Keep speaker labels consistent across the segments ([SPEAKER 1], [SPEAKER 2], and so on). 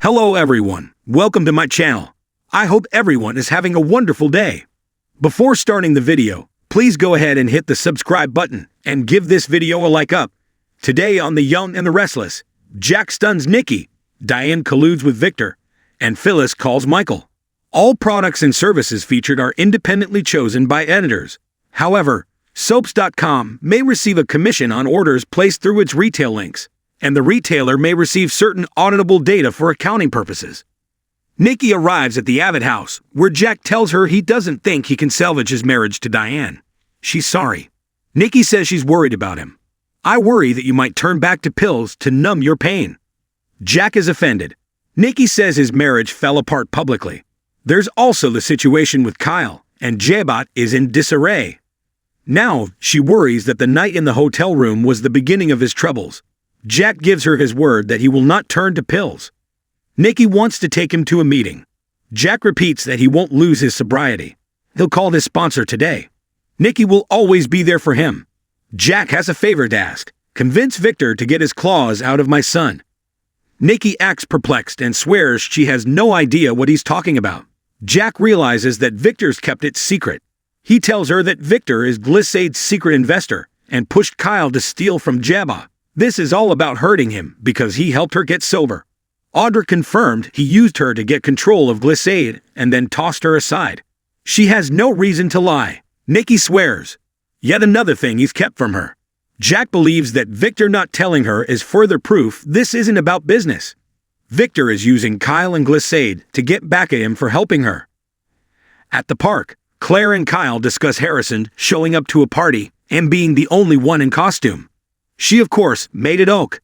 [SPEAKER 1] Hello everyone, welcome to my channel. I hope everyone is having a wonderful day. Before starting the video, please go ahead and hit the subscribe button and give this video a like up. Today on The Young and the Restless, Jack stuns Nikki, Diane colludes with Victor, and Phyllis calls Michael. All products and services featured are independently chosen by editors. However, Soaps.com may receive a commission on orders placed through its retail links, and the retailer may receive certain auditable data for accounting purposes. Nikki arrives at the Avid house, where Jack tells her he doesn't think he can salvage his marriage to Diane. She's sorry. Nikki says she's worried about him. I worry that you might turn back to pills to numb your pain. Jack is offended. Nikki says his marriage fell apart publicly. There's also the situation with Kyle, and Jabot is in disarray. Now, she worries that the night in the hotel room was the beginning of his troubles. Jack gives her his word that he will not turn to pills. Nikki wants to take him to a meeting. Jack repeats that he won't lose his sobriety. He'll call his sponsor today. Nikki will always be there for him. Jack has a favor to ask. Convince Victor to get his claws out of my son. Nikki acts perplexed and swears she has no idea what he's talking about. Jack realizes that Victor's kept it secret. He tells her that Victor is Glycade's secret investor and pushed Kyle to steal from Jabba. This is all about hurting him because he helped her get sober. Audra confirmed he used her to get control of Glycade and then tossed her aside. She has no reason to lie. Nikki swears. Yet another thing he's kept from her. Jack believes that Victor not telling her is further proof this isn't about business. Victor is using Kyle and Glycade to get back at him for helping her. At the park, Claire and Kyle discuss Harrison showing up to a party and being the only one in costume. She, of course, made it oak.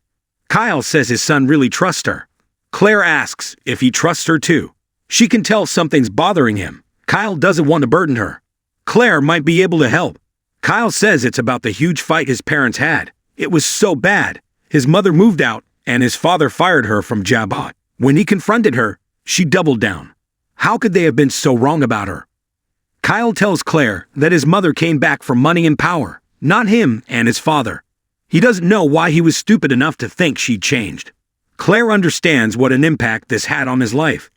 [SPEAKER 1] Kyle says his son really trusts her. Claire asks if he trusts her too. She can tell something's bothering him. Kyle doesn't want to burden her. Claire might be able to help. Kyle says it's about the huge fight his parents had. It was so bad. His mother moved out, and his father fired her from Jabot. When he confronted her, she doubled down. How could they have been so wrong about her? Kyle tells Claire that his mother came back for money and power, not him and his father. He doesn't know why he was stupid enough to think she'd changed. Claire understands what an impact this had on his life.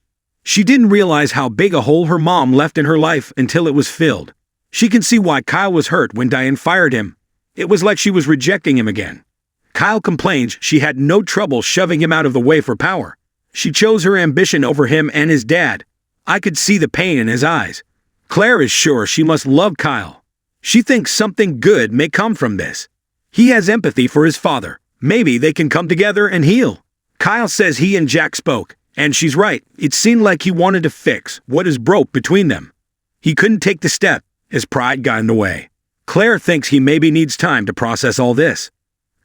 [SPEAKER 1] She didn't realize how big a hole her mom left in her life until it was filled. She can see why Kyle was hurt when Diane fired him. It was like she was rejecting him again. Kyle complains she had no trouble shoving him out of the way for power. She chose her ambition over him and his dad. I could see the pain in his eyes. Claire is sure she must love Kyle. She thinks something good may come from this. He has empathy for his father. Maybe they can come together and heal. Kyle says he and Jack spoke, and she's right. It seemed like he wanted to fix what is broke between them. He couldn't take the step. His pride got in the way. Claire thinks he maybe needs time to process all this.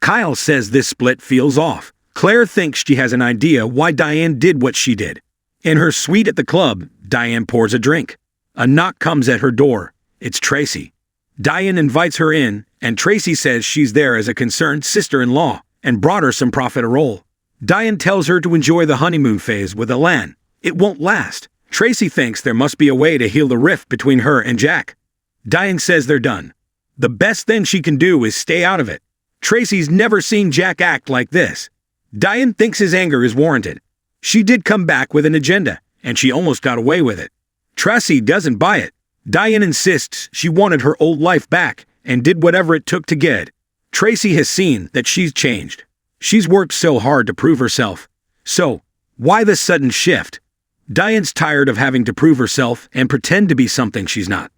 [SPEAKER 1] Kyle says this split feels off. Claire thinks she has an idea why Diane did what she did. In her suite at the club, Diane pours a drink. A knock comes at her door. It's Tracy. Diane invites her in, and Tracy says she's there as a concerned sister-in-law and brought her some profiterole. Diane tells her to enjoy the honeymoon phase with Alan. It won't last. Tracy thinks there must be a way to heal the rift between her and Jack. Diane says they're done. The best thing she can do is stay out of it. Tracy's never seen Jack act like this. Diane thinks his anger is warranted. She did come back with an agenda, and she almost got away with it. Tracy doesn't buy it. Diane insists she wanted her old life back and did whatever it took to get it. Tracy has seen that she's changed. She's worked so hard to prove herself. So, why the sudden shift? Diane's tired of having to prove herself and pretend to be something she's not.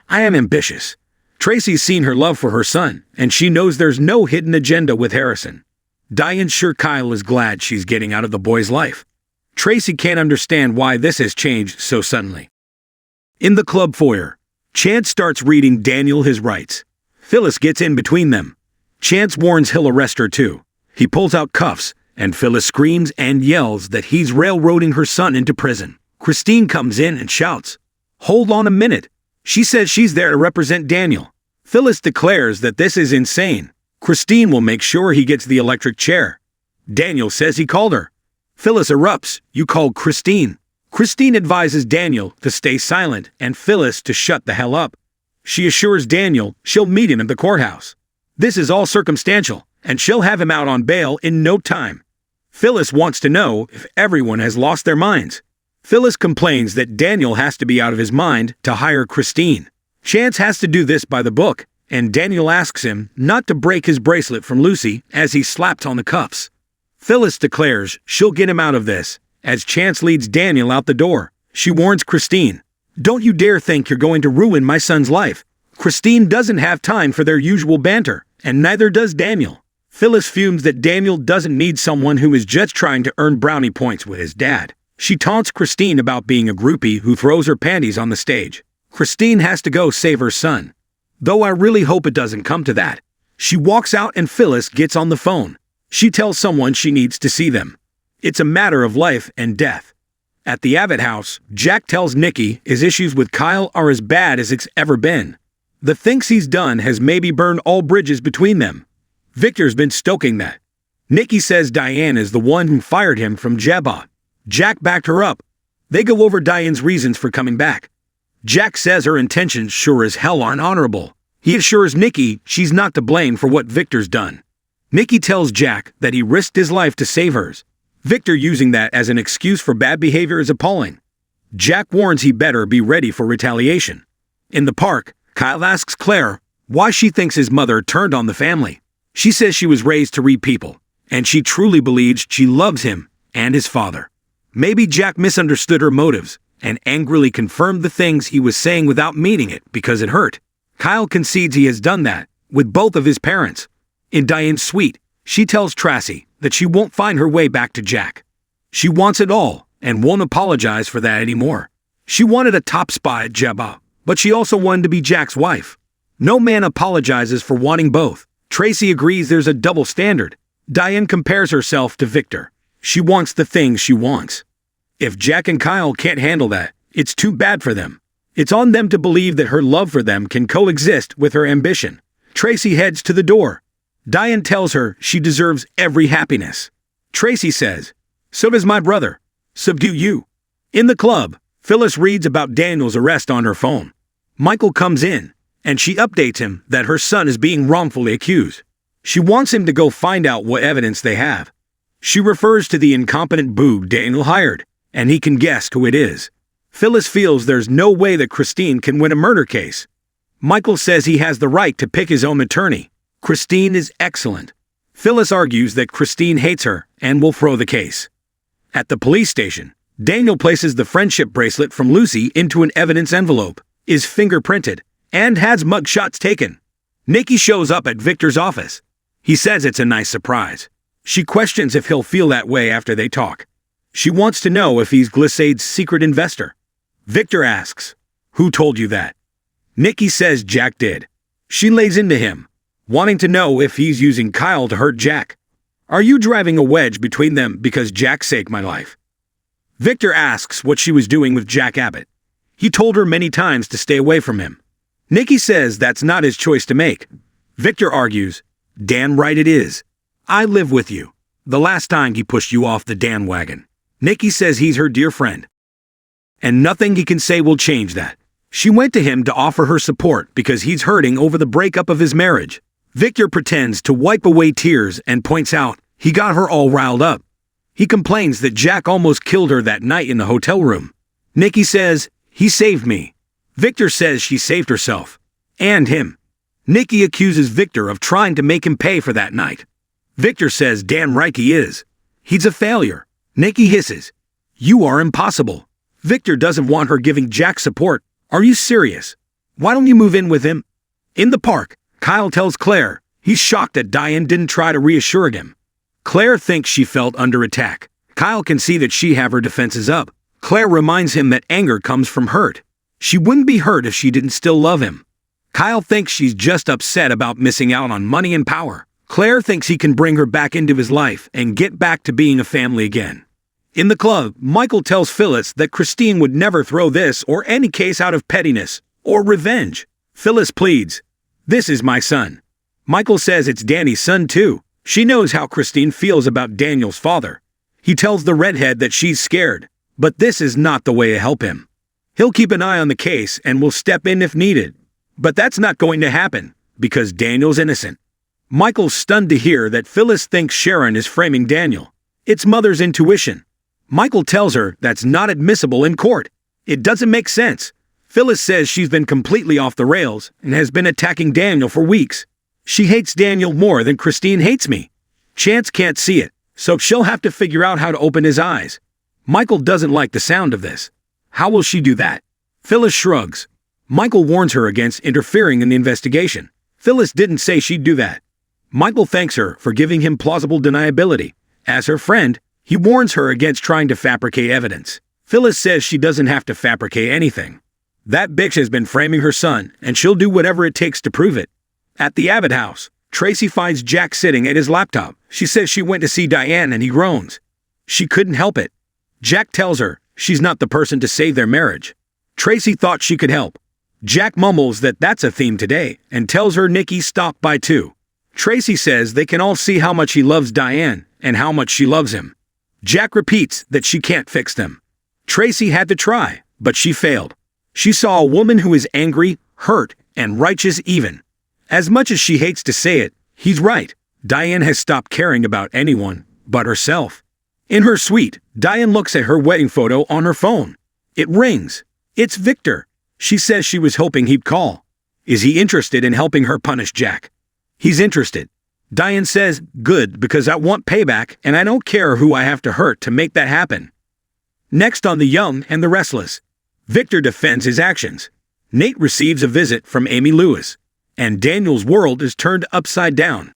[SPEAKER 1] I am ambitious. Tracy's seen her love for her son, and she knows there's no hidden agenda with Harrison. Diane's sure Kyle is glad she's getting out of the boy's life. Tracy can't understand why this has changed so suddenly. In the club foyer, Chance starts reading Daniel his rights. Phyllis gets in between them. Chance warns he'll arrest her too. He pulls out cuffs, and Phyllis screams and yells that he's railroading her son into prison. Christine comes in and shouts, "Hold on a minute." She says she's there to represent Daniel. Phyllis declares that this is insane. Christine will make sure he gets the electric chair. Daniel says he called her. Phyllis erupts, "You called Christine." Christine advises Daniel to stay silent and Phyllis to shut the hell up. She assures Daniel she'll meet him at the courthouse. This is all circumstantial, and she'll have him out on bail in no time. Phyllis wants to know if everyone has lost their minds. Phyllis complains that Daniel has to be out of his mind to hire Christine. Chance has to do this by the book, and Daniel asks him not to break his bracelet from Lucy as he slaps on the cuffs. Phyllis declares she'll get him out of this. As Chance leads Daniel out the door, she warns Christine, "Don't you dare think you're going to ruin my son's life." Christine doesn't have time for their usual banter, and neither does Daniel. Phyllis fumes that Daniel doesn't need someone who is just trying to earn brownie points with his dad. She taunts Christine about being a groupie who throws her panties on the stage. Christine has to go save her son. Though I really hope it doesn't come to that. She walks out and Phyllis gets on the phone. She tells someone she needs to see them. It's a matter of life and death. At the Abbott house, Jack tells Nikki his issues with Kyle are as bad as it's ever been. The things he's done has maybe burned all bridges between them. Victor's been stoking that. Nikki says Diane is the one who fired him from Jabba. Jack backed her up. They go over Diane's reasons for coming back. Jack says her intentions sure as hell aren't honorable. He assures Nikki she's not to blame for what Victor's done. Nikki tells Jack that he risked his life to save hers. Victor using that as an excuse for bad behavior is appalling. Jack warns he better be ready for retaliation. In the park, Kyle asks Claire why she thinks his mother turned on the family. She says she was raised to read people, and she truly believes she loves him and his father. Maybe Jack misunderstood her motives and angrily confirmed the things he was saying without meaning it because it hurt. Kyle concedes he has done that with both of his parents. In Diane's suite, she tells Tracy that she won't find her way back to Jack. She wants it all and won't apologize for that anymore. She wanted a top spy at Jabba, but she also wanted to be Jack's wife. No man apologizes for wanting both. Tracy agrees there's a double standard. Diane compares herself to Victor. She wants the things she wants. If Jack and Kyle can't handle that, it's too bad for them. It's on them to believe that her love for them can coexist with her ambition. Tracy heads to the door. Diane tells her she deserves every happiness. Tracy says, "So does my brother. Subdue you." In the club, Phyllis reads about Daniel's arrest on her phone. Michael comes in, and she updates him that her son is being wrongfully accused. She wants him to go find out what evidence they have. She refers to the incompetent boob Daniel hired, and he can guess who it is. Phyllis feels there's no way that Christine can win a murder case. Michael says he has the right to pick his own attorney. Christine is excellent. Phyllis argues that Christine hates her and will throw the case. At the police station, Daniel places the friendship bracelet from Lucy into an evidence envelope, is fingerprinted, and has mugshots taken. Nikki shows up at Victor's office. He says it's a nice surprise. She questions if he'll feel that way after they talk. She wants to know if he's Glissade's secret investor. Victor asks, "Who told you that?" Nikki says Jack did. She lays into him, wanting to know if he's using Kyle to hurt Jack. "Are you driving a wedge between them because Jack saved my life?" Victor asks what she was doing with Jack Abbott. He told her many times to stay away from him. Nikki says that's not his choice to make. Victor argues, "Damn right it is. I live with you. The last time he pushed you off the Dan wagon." Nikki says he's her dear friend, and nothing he can say will change that. She went to him to offer her support because he's hurting over the breakup of his marriage. Victor pretends to wipe away tears and points out he got her all riled up. He complains that Jack almost killed her that night in the hotel room. Nikki says, "He saved me." Victor says she saved herself. And him. Nikki accuses Victor of trying to make him pay for that night. Victor says damn right he is. He's a failure. Nikki hisses, "You are impossible." Victor doesn't want her giving Jack support. "Are you serious? Why don't you move in with him?" In the park, Kyle tells Claire he's shocked that Diane didn't try to reassure him. Claire thinks she felt under attack. Kyle can see that she have her defenses up. Claire reminds him that anger comes from hurt. She wouldn't be hurt if she didn't still love him. Kyle thinks she's just upset about missing out on money and power. Claire thinks he can bring her back into his life and get back to being a family again. In the club, Michael tells Phyllis that Christine would never throw this or any case out of pettiness or revenge. Phyllis pleads, "This is my son." Michael says it's Danny's son too. She knows how Christine feels about Daniel's father. He tells the redhead that she's scared, but this is not the way to help him. He'll keep an eye on the case and will step in if needed. But that's not going to happen, because Daniel's innocent. Michael's stunned to hear that Phyllis thinks Sharon is framing Daniel. It's mother's intuition. Michael tells her that's not admissible in court. It doesn't make sense. Phyllis says she's been completely off the rails and has been attacking Daniel for weeks. She hates Daniel more than Christine hates me. Chance can't see it, so she'll have to figure out how to open his eyes. Michael doesn't like the sound of this. How will she do that? Phyllis shrugs. Michael warns her against interfering in the investigation. Phyllis didn't say she'd do that. Michael thanks her for giving him plausible deniability. As her friend, he warns her against trying to fabricate evidence. Phyllis says she doesn't have to fabricate anything. That bitch has been framing her son, and she'll do whatever it takes to prove it. At the Abbott house, Tracy finds Jack sitting at his laptop. She says she went to see Diane and he groans. She couldn't help it. Jack tells her she's not the person to save their marriage. Tracy thought she could help. Jack mumbles that that's a theme today and tells her Nikki stopped by too. Tracy says they can all see how much he loves Diane and how much she loves him. Jack repeats that she can't fix them. Tracy had to try, but she failed. She saw a woman who is angry, hurt, and righteous even. As much as she hates to say it, he's right. Diane has stopped caring about anyone but herself. In her suite, Diane looks at her wedding photo on her phone. It rings. It's Victor. She says she was hoping he'd call. Is he interested in helping her punish Jack? He's interested. Diane says, good, because I want payback and I don't care who I have to hurt to make that happen. Next on The Young and the Restless, Victor defends his actions. Nate receives a visit from Amy Lewis, and Daniel's world is turned upside down.